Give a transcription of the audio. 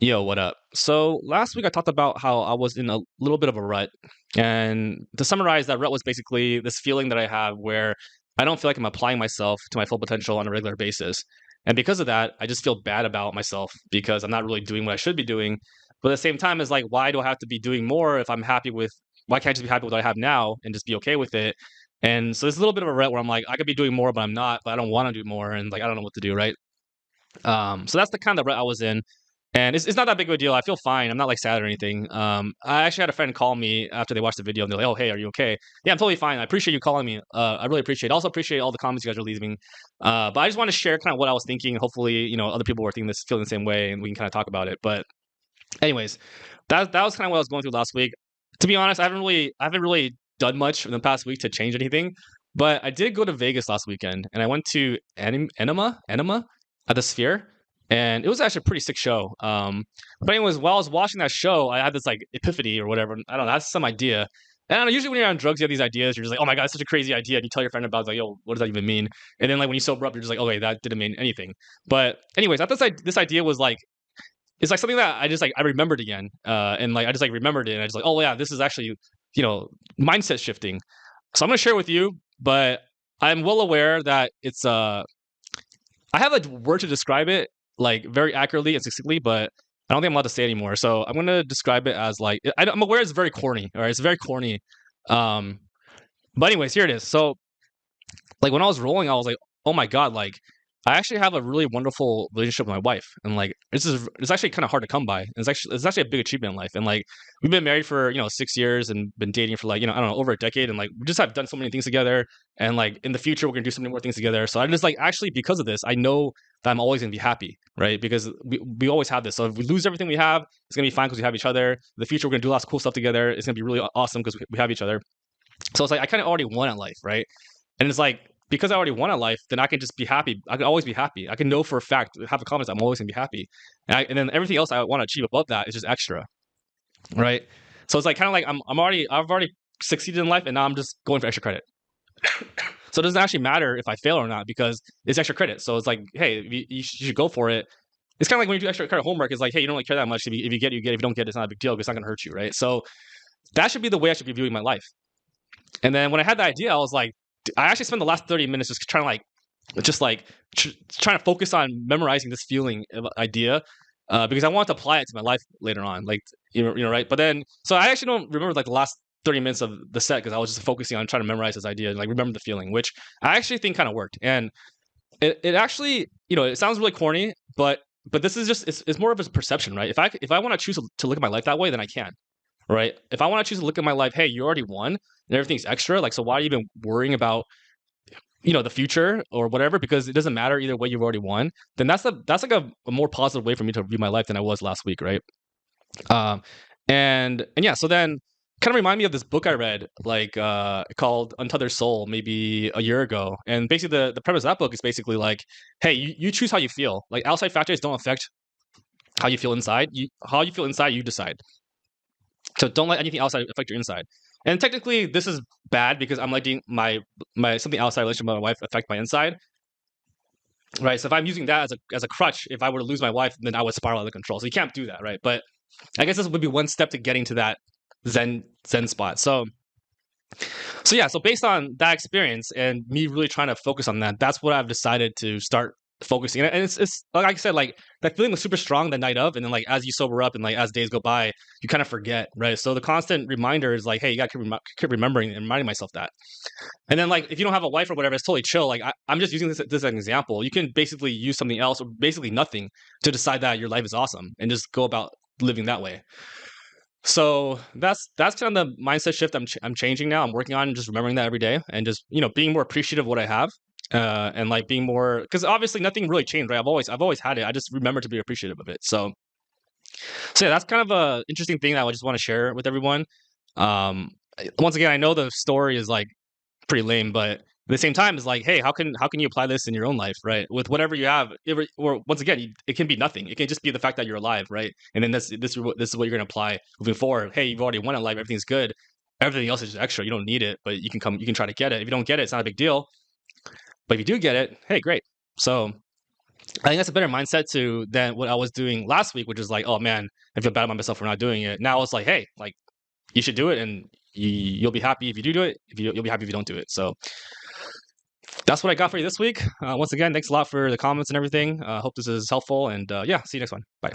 Yo, what up? So last week I talked about how I was in a little bit of a rut. And to summarize, that rut was basically this feeling that I have where I don't feel like I'm applying myself to my full potential on a regular basis. And because of that, I just feel bad about myself because I'm not really doing what I should be doing. But at the same time, it's like, why do I have to be doing more if I'm happy with, why can't I just be happy with what I have now and just be okay with it? And so there's a little bit of a rut where I'm like, I could be doing more, but I'm not, but I don't want to do more. And like, I don't know what to do, right? So that's the kind of rut I was in. And it's not that big of a deal. I feel fine. I'm not like sad or anything. I actually had a friend call me after they watched the video and they're like, "Oh, hey, are you okay?" Yeah, I'm totally fine. I appreciate you calling me. I really appreciate it. Also appreciate all the comments you guys are leaving. But I just want to share kind of what I was thinking. Hopefully, other people were thinking this, feeling the same way, and we can kind of talk about it. But anyways, that was kind of what I was going through last week. To be honest, I haven't really done much in the past week to change anything. But I did go to Vegas last weekend, and I went to Enema at the Sphere, and it was actually a pretty sick show. But anyways, while I was watching that show, I had this like epiphany or whatever. I don't know, that's some idea. And I don't know, usually when you're on drugs, you have these ideas. You're just like, oh my god, it's such a crazy idea. And you tell your friend about it, like, yo, what does that even mean? And then like when you sober up, you're just like, okay, that didn't mean anything. But anyways, I thought this idea was like it's like something that I just like I remembered again, and like I just like remembered it, and I just like, oh yeah, this is actually you know mindset shifting. So I'm gonna share it with you, but I'm well aware that it's I have a word to describe it like very accurately and succinctly, but I don't think I'm allowed to say it anymore. So I'm gonna describe it as like I'm aware it's very corny. All right, it's very corny. Um, but anyways, here it is. So like when I was rolling, I was like, oh my god, like I actually have a really wonderful relationship with my wife, and like it's actually kind of hard to come by. It's actually a big achievement in life, and like we've been married for 6 years and been dating for like I don't know over a decade, and like we just have done so many things together, and like in the future we're gonna do so many more things together. So I just like actually because of this, I know that I'm always gonna be happy, right? Because we always have this. So if we lose everything we have, it's gonna be fine because we have each other. In the future we're gonna do lots of cool stuff together. It's gonna be really awesome because we have each other. So it's like I kind of already won at life, right? And it's like because I already won at life, then I can just be happy. I can always be happy. I can know for a fact, have the confidence I'm always gonna be happy. And then everything else I want to achieve above that is just extra, right? So it's like kind of like I've already succeeded in life, and now I'm just going for extra credit. So it doesn't actually matter if I fail or not because it's extra credit. So it's like, hey, you should go for it. It's kind of like when you do extra credit homework. It's like, hey, you don't really care that much. If you get it, you get it. If you don't get it, it's not a big deal because it's not gonna hurt you, right? So that should be the way I should be viewing my life. And then when I had the idea, I was like, I actually spent the last 30 minutes just trying to like, just like trying to focus on memorizing this feeling idea because I wanted to apply it to my life later on, like right. But then, so I actually don't remember like the last 30 minutes of the set because I was just focusing on trying to memorize this idea and like remember the feeling, which I actually think kind of worked. And it actually, it sounds really corny, but this is just it's more of a perception, right? If I want to choose to look at my life that way, then I can, right? If I want to choose to look at my life, hey, you already won and everything's extra, like so why are you even worrying about the future or whatever because it doesn't matter either way you've already won, then that's like a more positive way for me to view my life than I was last week, right? Um and yeah, so then kind of remind me of this book I read like called Untethered Soul maybe a year ago. And basically the premise of that book is basically like, hey, you choose how you feel. Like outside factors don't affect how you feel inside. How you feel inside, you decide. So don't let anything outside affect your inside. And technically, this is bad because I'm letting my something outside relationship with my wife affect my inside, right? So if I'm using that as a crutch, if I were to lose my wife, then I would spiral out of control. So you can't do that, right? But I guess this would be one step to getting to that zen spot. So yeah, so based on that experience and me really trying to focus on that, that's what I've decided to start focusing. And it's like I said, like that feeling was super strong the night of, and then like as you sober up and like as days go by, you kind of forget, right? So the constant reminder is like, hey, you got to keep remembering and reminding myself that. And then like if you don't have a wife or whatever, it's totally chill. Like I'm just using this as an example. You can basically use something else or basically nothing to decide that your life is awesome and just go about living that way. So that's kind of the mindset shift I'm changing now. I'm working on just remembering that every day and just being more appreciative of what I have, and like being more because obviously nothing really changed, right? I've always had it. I just remember to be appreciative of it. So yeah, that's kind of a interesting thing that I just want to share with everyone. Once again, I know the story is like pretty lame, but at the same time, it's like, hey, how can you apply this in your own life, right? With whatever you have, or once again, it can be nothing. It can just be the fact that you're alive, right? And then this is what you're gonna apply moving forward. Hey, you've already won in life. Everything's good. Everything else is just extra. You don't need it, but you can try to get it. If you don't get it, it's not a big deal. But if you do get it, hey, great. So I think that's a better mindset to than what I was doing last week, which is like, oh man, I feel bad about myself for not doing it. Now it's like, hey, like you should do it, and you'll be happy if you do it. If you'll be happy if you don't do it. So that's what I got for you this week. Once again, thanks a lot for the comments and everything. Hope this is helpful, and yeah, see you next one. Bye.